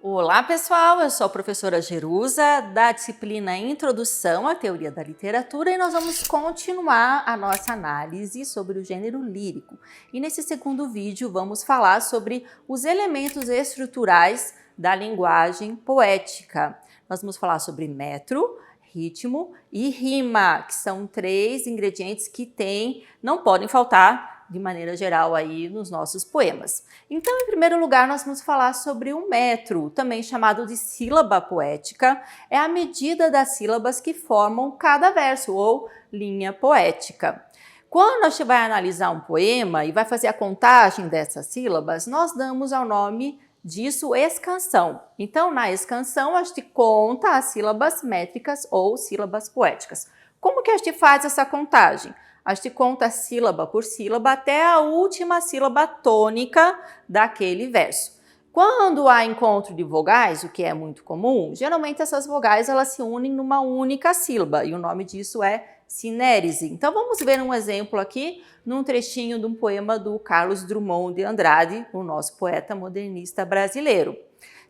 Olá pessoal, eu sou a professora Jerusa da disciplina Introdução à Teoria da Literatura e nós vamos continuar a nossa análise sobre o gênero lírico. E nesse segundo vídeo vamos falar sobre os elementos estruturais da linguagem poética. Nós vamos falar sobre metro, ritmo e rima, que são três ingredientes que não podem faltar de maneira geral aí nos nossos poemas. Então, em primeiro lugar, nós vamos falar sobre o metro, também chamado de sílaba poética. É a medida das sílabas que formam cada verso ou linha poética. Quando a gente vai analisar um poema e vai fazer a contagem dessas sílabas, nós damos ao nome disso escansão. Então, na escansão, a gente conta as sílabas métricas ou sílabas poéticas. Como que a gente faz essa contagem? A gente conta sílaba por sílaba até a última sílaba tônica daquele verso. Quando há encontro de vogais, o que é muito comum, geralmente essas vogais elas se unem numa única sílaba e o nome disso é sinérese. Então vamos ver um exemplo aqui num trechinho de um poema do Carlos Drummond de Andrade, o nosso poeta modernista brasileiro.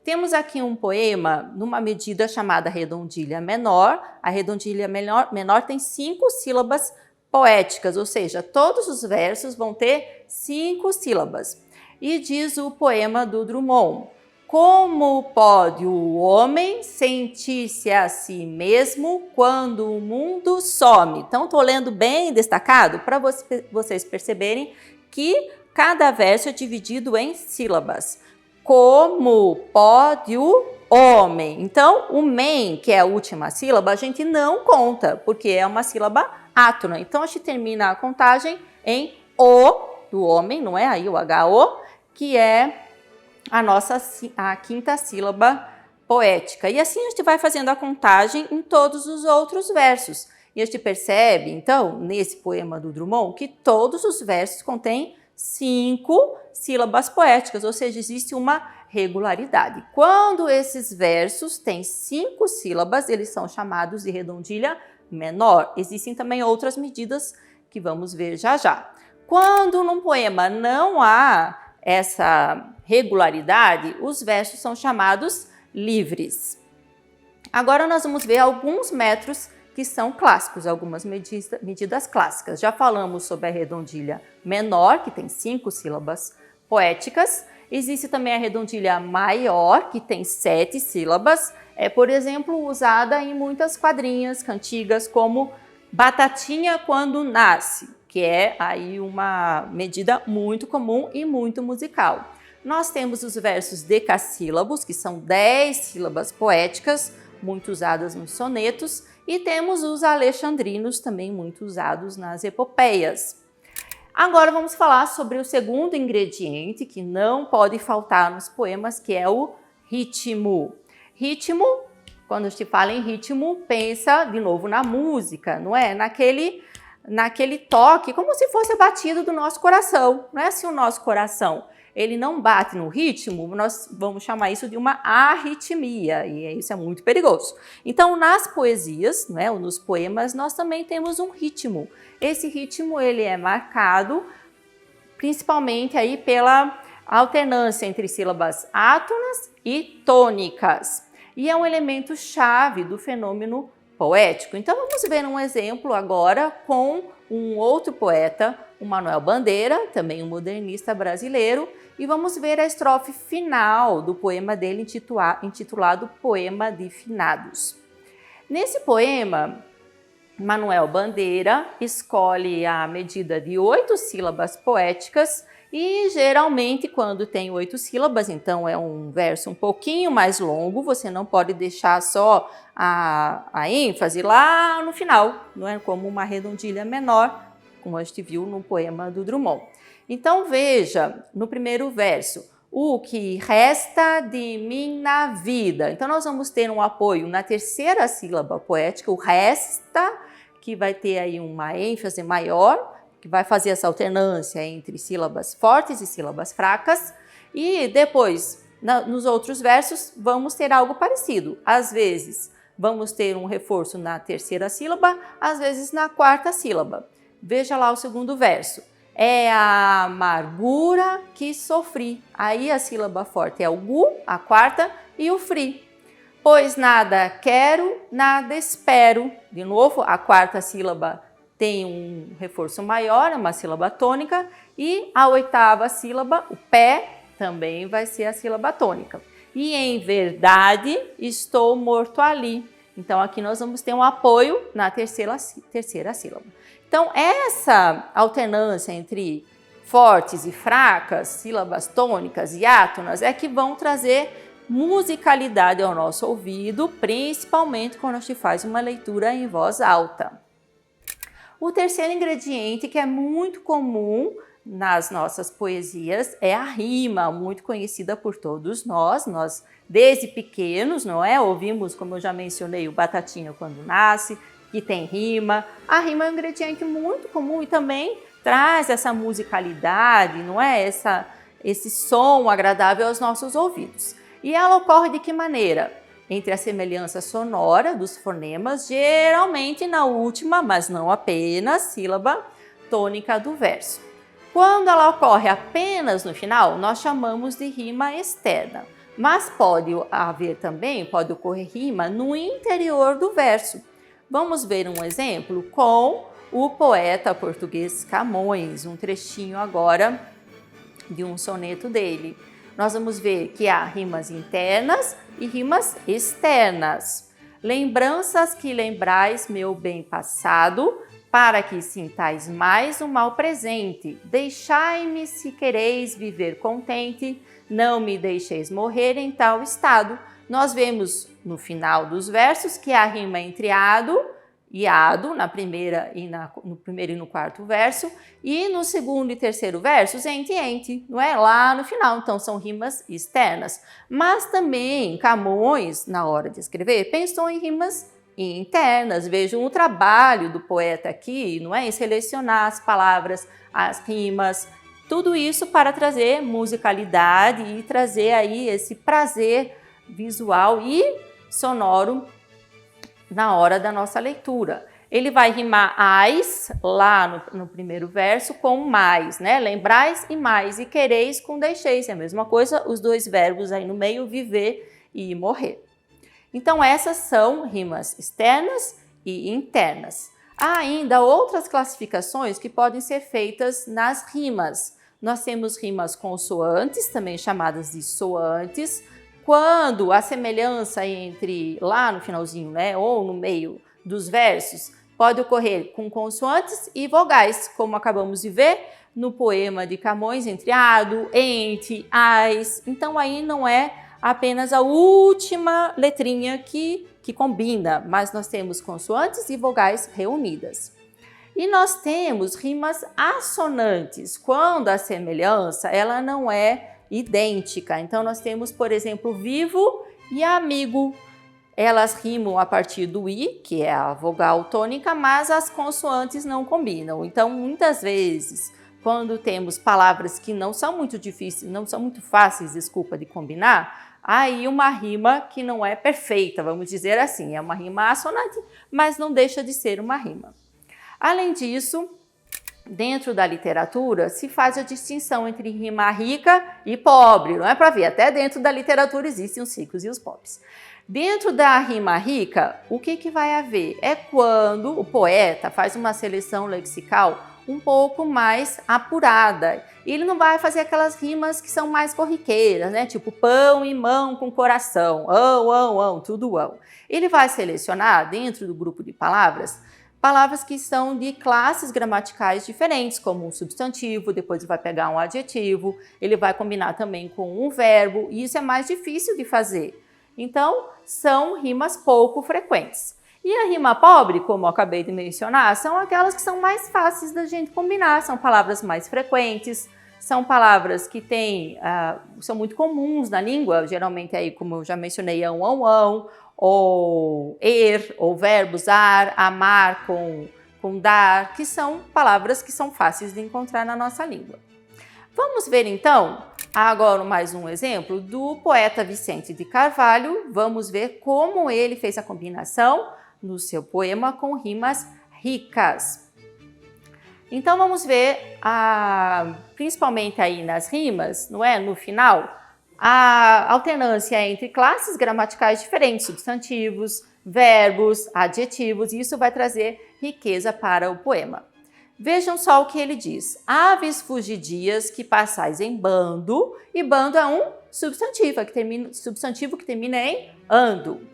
Temos aqui um poema numa medida chamada redondilha menor. A redondilha menor tem 5 sílabas poéticas, ou seja, todos os versos vão ter 5 sílabas. E diz o poema do Drummond: como pode o homem sentir-se a si mesmo quando o mundo some? Então, estou lendo bem destacado para vocês perceberem que cada verso é dividido em sílabas. Como pode o homem? Então, o men, que é a última sílaba, a gente não conta, porque é uma sílaba átona. Então, a gente termina a contagem em o do homem, não é aí o H-O, que é a quinta sílaba poética. E assim a gente vai fazendo a contagem em todos os outros versos. E a gente percebe, então, nesse poema do Drummond, que todos os versos contêm 5 sílabas poéticas, ou seja, existe uma regularidade. Quando esses versos têm 5 sílabas, eles são chamados de redondilha menor. Existem também outras medidas que vamos ver já já. Quando num poema não há essa regularidade, os versos são chamados livres. Agora nós vamos ver alguns metros que são clássicos, algumas medidas clássicas. Já falamos sobre a redondilha menor, que tem 5 sílabas poéticas. Existe também a redondilha maior, que tem 7 sílabas. É, por exemplo, usada em muitas quadrinhas cantigas, como Batatinha Quando Nasce, que é aí uma medida muito comum e muito musical. Nós temos os versos decassílabos, que são 10 sílabas poéticas, muito usadas nos sonetos, e temos os alexandrinos, também muito usados nas epopeias. Agora vamos falar sobre o segundo ingrediente que não pode faltar nos poemas, que é o ritmo. Ritmo, quando a gente fala em ritmo, pensa de novo na música, não é? Naquele toque, como se fosse a batida do nosso coração. Não é se o nosso coração ele não bate no ritmo, nós vamos chamar isso de uma arritmia, e isso é muito perigoso. Então, nas poesias, né, ou nos poemas, nós também temos um ritmo. Esse ritmo ele é marcado principalmente aí pela alternância entre sílabas átonas e tônicas, e é um elemento chave do fenômeno poético. Então, vamos ver um exemplo agora com um outro poeta, o Manuel Bandeira, também um modernista brasileiro, e vamos ver a estrofe final do poema dele intitulado Poema de Finados. Nesse poema, Manuel Bandeira escolhe a medida de 8 sílabas poéticas e geralmente quando tem 8 sílabas, então é um verso um pouquinho mais longo, você não pode deixar só a ênfase lá no final, não é como uma redondilha menor, como a gente viu no poema do Drummond. Então veja, no primeiro verso, o que resta de mim na vida. Então nós vamos ter um apoio na terceira sílaba poética, o resta, que vai ter aí uma ênfase maior, que vai fazer essa alternância entre sílabas fortes e sílabas fracas. E depois, nos outros versos, vamos ter algo parecido. Às vezes, vamos ter um reforço na terceira sílaba, às vezes na quarta sílaba. Veja lá o segundo verso. É a amargura que sofri. Aí a sílaba forte é o gu, a quarta, e o free. Pois nada quero, nada espero. De novo, a quarta sílaba tem um reforço maior, é uma sílaba tônica, e a oitava sílaba, o pé, também vai ser a sílaba tônica. E em verdade, estou morto ali. Então, aqui nós vamos ter um apoio na terceira sílaba. Então, essa alternância entre fortes e fracas, sílabas tônicas e átonas, é que vão trazer musicalidade ao nosso ouvido, principalmente quando a gente faz uma leitura em voz alta. O terceiro ingrediente, que é muito comum nas nossas poesias, é a rima, muito conhecida por todos nós. Nós, desde pequenos, não é? Ouvimos, como eu já mencionei, o Batatinha quando nasce, que tem rima. A rima é um ingrediente muito comum e também traz essa musicalidade, não é? Esse som agradável aos nossos ouvidos. E ela ocorre de que maneira? Entre a semelhança sonora dos fonemas, geralmente na última, mas não apenas, sílaba tônica do verso. Quando ela ocorre apenas no final, nós chamamos de rima externa. Mas pode haver também, pode ocorrer rima no interior do verso. Vamos ver um exemplo com o poeta português Camões, um trechinho agora de um soneto dele. Nós vamos ver que há rimas internas e rimas externas. Lembranças que lembrais meu bem passado, para que sintais mais o mal presente. Deixai-me se quereis viver contente, não me deixeis morrer em tal estado. Nós vemos no final dos versos que a rima entre ado e ado, no primeiro e no quarto verso, e no segundo e terceiro versos, ente, não é? Lá no final, então são rimas externas. Mas também Camões, na hora de escrever, pensou em rimas internas. Vejam o trabalho do poeta aqui, não é? Em selecionar as palavras, as rimas, tudo isso para trazer musicalidade e trazer aí esse prazer visual e sonoro na hora da nossa leitura. Ele vai rimar ais, lá no primeiro verso, com mais, né? Lembrais e mais, e quereis com deixeis, é a mesma coisa, os dois verbos aí no meio, viver e morrer. Então, essas são rimas externas e internas. Há ainda outras classificações que podem ser feitas nas rimas. Nós temos rimas consoantes, também chamadas de soantes, quando a semelhança entre lá no finalzinho, né, ou no meio dos versos, pode ocorrer com consoantes e vogais, como acabamos de ver no poema de Camões, entre ado, ente, ais. Então aí não é apenas a última letrinha que combina, mas nós temos consoantes e vogais reunidas. E nós temos rimas assonantes, quando a semelhança ela não é idêntica. Então, nós temos, por exemplo, vivo e amigo. Elas rimam a partir do i, que é a vogal tônica, mas as consoantes não combinam. Então, muitas vezes, quando temos palavras que não são muito difíceis, não são muito fáceis, de combinar, aí uma rima que não é perfeita, vamos dizer assim. É uma rima assonante, mas não deixa de ser uma rima. Além disso, dentro da literatura, se faz a distinção entre rima rica e pobre, não é para ver, até dentro da literatura existem os ricos e os pobres. Dentro da rima rica, o que vai haver? É quando o poeta faz uma seleção lexical um pouco mais apurada. Ele não vai fazer aquelas rimas que são mais corriqueiras, né? Tipo pão e mão com coração, ão, tudo ão. Ele vai selecionar dentro do grupo de palavras que são de classes gramaticais diferentes, como um substantivo, depois ele vai pegar um adjetivo, ele vai combinar também com um verbo, e isso é mais difícil de fazer. Então, são rimas pouco frequentes. E a rima pobre, como eu acabei de mencionar, são aquelas que são mais fáceis da gente combinar, são palavras mais frequentes, são palavras que são muito comuns na língua, geralmente aí, como eu já mencionei, ão, ou ou verbos ar, amar com dar, que são palavras que são fáceis de encontrar na nossa língua. Vamos ver então agora mais um exemplo do poeta Vicente de Carvalho. Vamos ver como ele fez a combinação no seu poema com rimas ricas. Então vamos ver, principalmente aí nas rimas, não é? No final, A alternância entre classes gramaticais diferentes, substantivos, verbos, adjetivos, e isso vai trazer riqueza para o poema. Vejam só o que ele diz. Aves fugidias que passais em bando, e bando é um substantivo que termina em ando.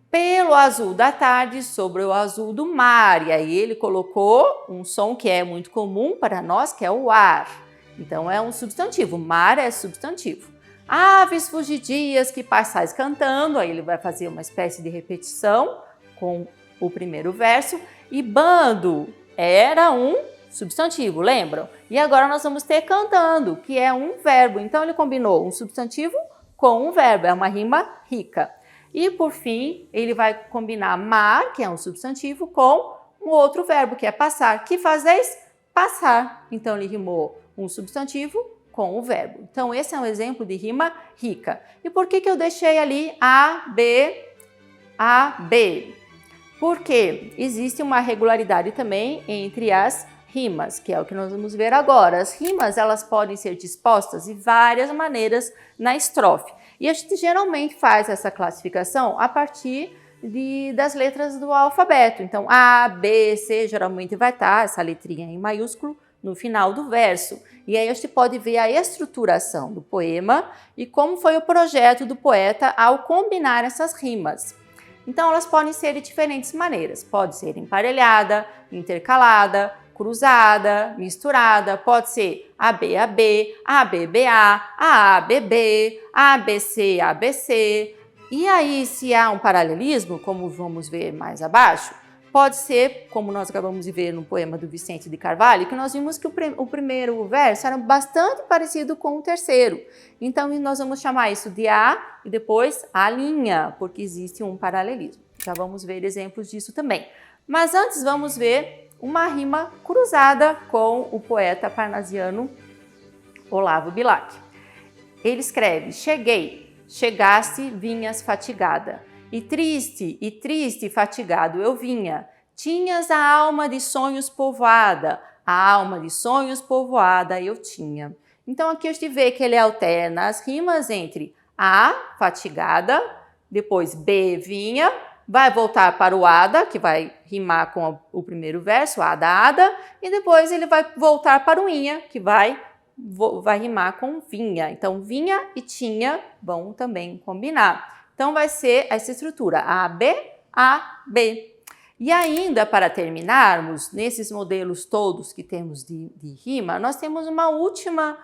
Pelo azul da tarde sobre o azul do mar, e aí ele colocou um som que é muito comum para nós, que é o ar. Então é um substantivo, mar é substantivo. Aves fugidias que passais cantando, aí ele vai fazer uma espécie de repetição com o primeiro verso, e bando era um substantivo, lembram? E agora nós vamos ter cantando, que é um verbo. Então ele combinou um substantivo com um verbo, é uma rima rica. E por fim, ele vai combinar mar, que é um substantivo, com um outro verbo, que é passar. Que fazeis? Passar. Então ele rimou um substantivo com o verbo. Então esse é um exemplo de rima rica. E por que eu deixei ali A, B? Porque existe uma regularidade também entre as rimas, que é o que nós vamos ver agora. As rimas, elas podem ser dispostas de várias maneiras na estrofe. E a gente geralmente faz essa classificação a partir das letras do alfabeto. Então, A, B, C, geralmente vai estar essa letrinha em maiúsculo no final do verso. E aí a gente pode ver a estruturação do poema e como foi o projeto do poeta ao combinar essas rimas. Então, elas podem ser de diferentes maneiras. Pode ser emparelhada, intercalada, cruzada, misturada, pode ser AB, AB, AB, BA, AA, BB, ABC, ABC. E aí, se há um paralelismo, como vamos ver mais abaixo, pode ser, como nós acabamos de ver no poema do Vicente de Carvalho, que nós vimos que o primeiro verso era bastante parecido com o terceiro. Então, nós vamos chamar isso de A e depois a linha, porque existe um paralelismo. Já vamos ver exemplos disso também. Mas antes vamos ver uma rima cruzada com o poeta parnasiano Olavo Bilac. Ele escreve: cheguei, chegaste, vinhas fatigada, e triste, fatigado eu vinha. Tinhas a alma de sonhos povoada, a alma de sonhos povoada eu tinha. Então aqui a gente vê que ele alterna as rimas entre A, fatigada, depois B, vinha, vai voltar para o ada, que vai rimar com o primeiro verso, ada, e depois ele vai voltar para o inha, que vai rimar com vinha. Então, vinha e tinha vão também combinar. Então, vai ser essa estrutura, A, B. E ainda, para terminarmos, nesses modelos todos que temos de rima, nós temos uma última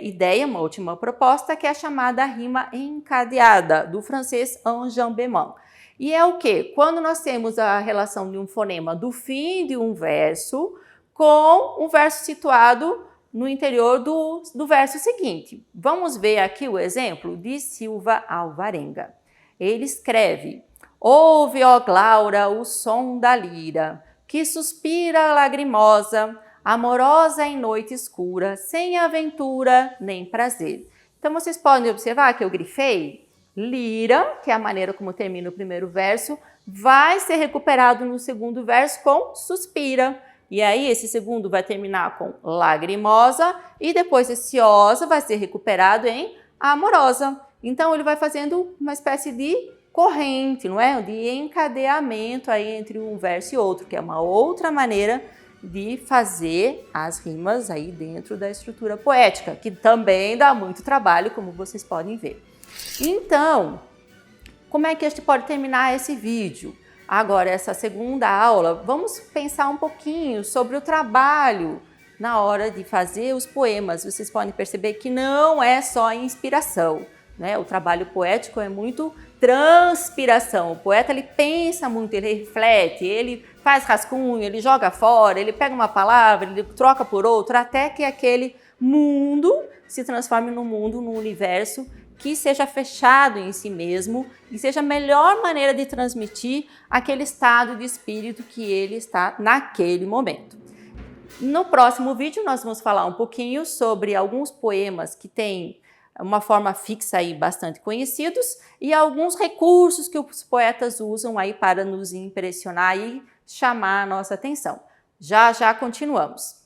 ideia, uma última proposta, que é a chamada rima encadeada, do francês enjambement. E é o quê? Quando nós temos a relação de um fonema do fim de um verso com um verso situado no interior do verso seguinte. Vamos ver aqui o exemplo de Silva Alvarenga. Ele escreve: ouve, ó Glaura, o som da lira, que suspira lagrimosa, amorosa em noite escura, sem aventura nem prazer. Então vocês podem observar que eu grifei lira, que é a maneira como termina o primeiro verso, vai ser recuperado no segundo verso com suspira. E aí esse segundo vai terminar com lagrimosa e depois esse osa vai ser recuperado em amorosa. Então ele vai fazendo uma espécie de corrente, não é? De encadeamento aí entre um verso e outro, que é uma outra maneira de fazer as rimas aí dentro da estrutura poética, que também dá muito trabalho, como vocês podem ver. Então, como é que a gente pode terminar esse vídeo? Agora, essa segunda aula, vamos pensar um pouquinho sobre o trabalho na hora de fazer os poemas. Vocês podem perceber que não é só inspiração, né? O trabalho poético é muito transpiração. O poeta, ele pensa muito, ele reflete, ele faz rascunho, ele joga fora, ele pega uma palavra, ele troca por outra, até que aquele mundo se transforme num universo que seja fechado em si mesmo e seja a melhor maneira de transmitir aquele estado de espírito que ele está naquele momento. No próximo vídeo nós vamos falar um pouquinho sobre alguns poemas que têm uma forma fixa aí bastante conhecidos e alguns recursos que os poetas usam aí para nos impressionar e chamar a nossa atenção. Já continuamos.